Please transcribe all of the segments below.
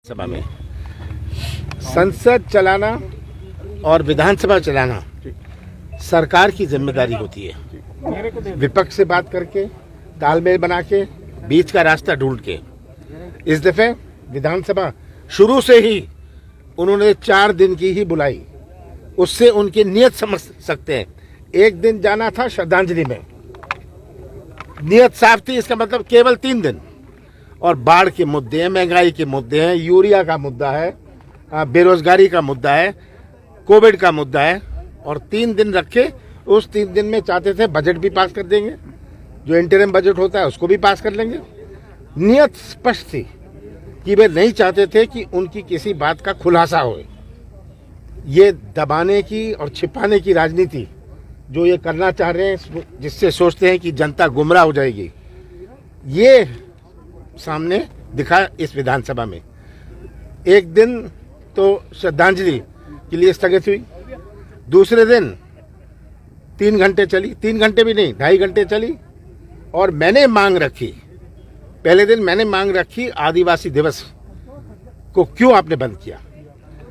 सभा में संसद चलाना और विधानसभा चलाना सरकार की जिम्मेदारी होती है। विपक्ष से बात करके, तालमेल बना के, बीच का रास्ता ढूंढ के। इस दफे विधानसभा शुरू से ही उन्होंने 4 दिन की ही बुलाई, उससे उनकी नीयत समझ सकते हैं। एक दिन जाना था श्रद्धांजलि में, नीयत साफ थी, इसका मतलब केवल 3 दिन। और बाढ़ के मुद्दे हैं, महंगाई के मुद्दे हैं, यूरिया का मुद्दा है, बेरोजगारी का मुद्दा है, कोविड का मुद्दा है, और 3 दिन रखे। उस 3 दिन में चाहते थे बजट भी पास कर देंगे, जो इंटरिम बजट होता है उसको भी पास कर लेंगे। नियत स्पष्ट थी कि वे नहीं चाहते थे कि उनकी किसी बात का खुलासा हो। ये दबाने की और छिपाने की राजनीति जो ये करना चाह रहे हैं, जिससे सोचते हैं कि जनता गुमराह हो जाएगी, ये सामने दिखा इस विधानसभा में। एक दिन तो श्रद्धांजलि के लिए स्थगित हुई, दूसरे दिन 3 घंटे चली, 3 घंटे भी नहीं, 2.5 घंटे चली। और मैंने मांग रखी, पहले दिन मैंने मांग रखी, आदिवासी दिवस को क्यों आपने बंद किया?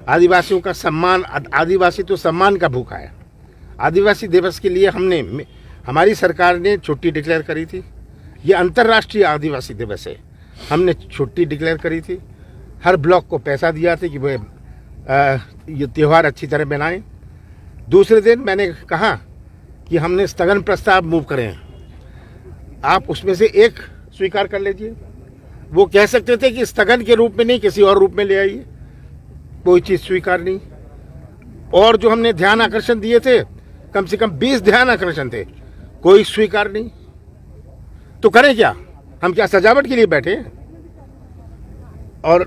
आदिवासियों का सम्मान, आदिवासी तो सम्मान का भूखा है। आदिवासी दिवस के लिए हमारी सरकार ने छुट्टी डिक्लेयर करी थी। ये अंतर्राष्ट्रीय आदिवासी दिवस है, हमने छुट्टी डिक्लेयर करी थी। हर ब्लॉक को पैसा दिया था कि वे ये त्यौहार अच्छी तरह मनाएं। दूसरे दिन मैंने कहा कि हमने स्थगन प्रस्ताव मूव करें, आप उसमें से एक स्वीकार कर लीजिए। वो कह सकते थे कि स्थगन के रूप में नहीं, किसी और रूप में ले आइए, कोई चीज़ स्वीकार नहीं। और जो हमने ध्यान आकर्षण दिए थे, कम से कम 20 ध्यान आकर्षण थे, कोई स्वीकार नहीं। तो करें क्या? हम क्या सजावट के लिए बैठे हैं? और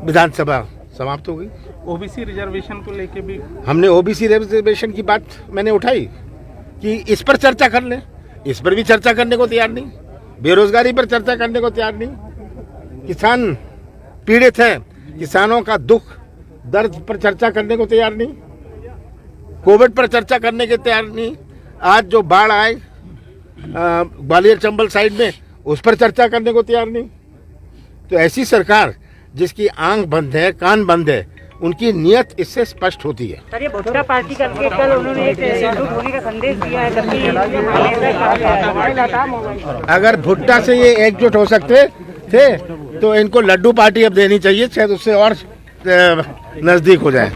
विधानसभा समाप्त हो गई। ओबीसी रिजर्वेशन को लेके भी हमने ओबीसी रिजर्वेशन की बात मैंने उठाई कि इस पर चर्चा कर लें, इस पर भी चर्चा करने को तैयार नहीं। बेरोजगारी पर चर्चा करने को तैयार नहीं। किसान पीड़ित हैं, किसानों का दुख दर्द पर चर्चा करने को तैयार नहीं। कोविड पर चर्चा करने के तैयार नहीं। आज जो बाढ़ आए ग्वालियर चंबल साइड में, उस पर चर्चा करने को तैयार नहीं। तो ऐसी सरकार जिसकी आंख बंद है, कान बंद है, उनकी नियत इससे स्पष्ट होती है। सर, ये भुट्टा पार्टी करके कल उन्होंने एक एकजुट होने का संदेश दिया है, जबकि अगर भुट्टा से ये एकजुट हो सकते थे तो इनको लड्डू पार्टी अब देनी चाहिए, शायद उससे और नजदीक हो जाए।